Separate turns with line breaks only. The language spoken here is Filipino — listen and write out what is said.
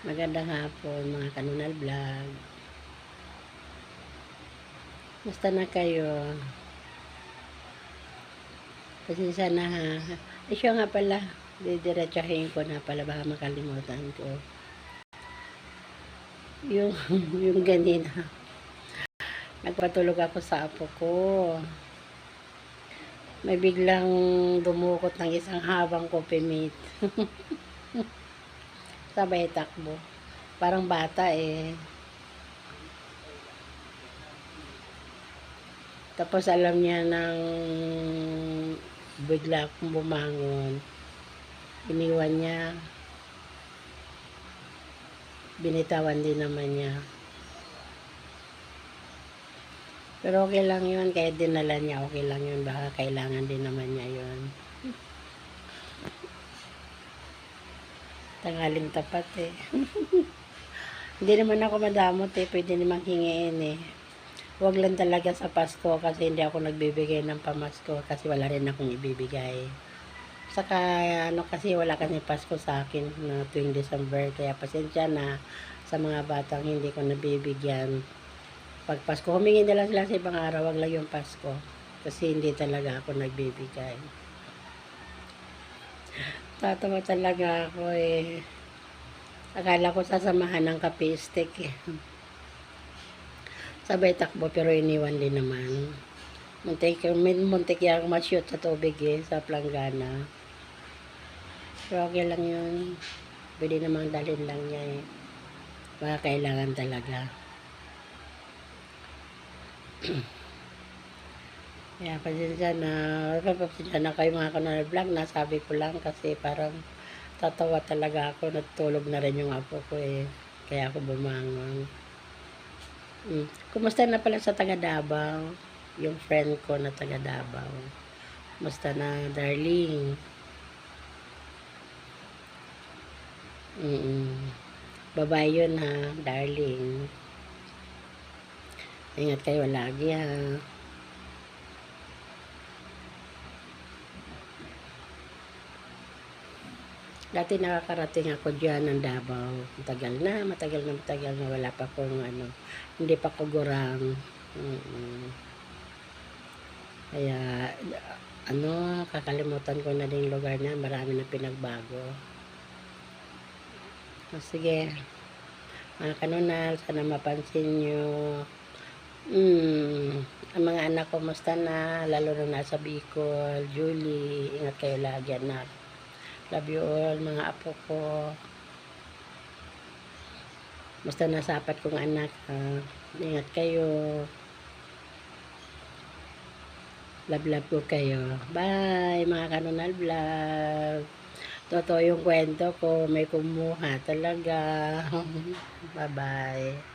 Magandang hapon mga Kanunal Vlog. Basta na kayo. Pasensya na ha. Siya nga pala. Didiretsahin ko na pala. Baka makalimutan ko. Yung ganina. Nagpatulog ako sa apo ko. May biglang dumukot ng isang habang coffee mate. Sabay takbo. Parang bata eh. Tapos alam niya nang bigla akong bumangon. Iniwan niya. Binitawan din naman niya. Pero okay lang yun. Kahit dinala niya, okay lang yun. Baka kailangan din naman niya yun. Tanghaling tapat eh. Hindi naman ako madamot eh. Pwede naman hingiin eh. Huwag lang talaga sa Pasko kasi hindi ako nagbibigay ng pamasko kasi wala rin akong ibibigay. Saka ano kasi wala kasi Pasko sa akin na tuwing December kaya pasensya na sa mga batang hindi ko nabibigyan. Pag Pasko, humingi na lang sila sa ibang araw, wag lang yung Pasko kasi hindi talaga ako nagbibigay. Tatawa talaga ako eh. Akala ko sasamahan ng kape stick eh. Sabay takbo pero iniwan din naman. Muntik yung ma-shoot sa tubig eh, sa planggana. Pero okay lang yun. Pwede namang dalhin lang niya eh. Baka kailangan talaga. Kaya pasensya na kayo mga Kanunal Vlog. Nasabi ko lang kasi parang tatawa talaga ako. Natulog na rin yung apo ko eh. Kaya ako bumangon. Kumusta na pala sa taga Davao? Yung friend ko na taga Davao. Kumusta na, darling? Babae yun ha, darling. Ingat kayo lagi ha. Dati nakakarating ako dyan ng Davao. Matagal na wala pa akong ano, hindi pa ko gurang. Kaya ano, kakalimutan ko na din lugar na, marami na pinagbago. Sige, mga Kanunal, sana mapansin nyo. Ang mga anak ko, musta na, lalo na nasa Bicol. Julie, ingat kayo lagi anak. Love you all, mga apo ko. Basta nasa apat kong anak, ha? Ingat kayo. Love ko kayo. Bye, mga Kanunal Vlog. Totoo yung kwento ko. May kumuha talaga. Bye-bye.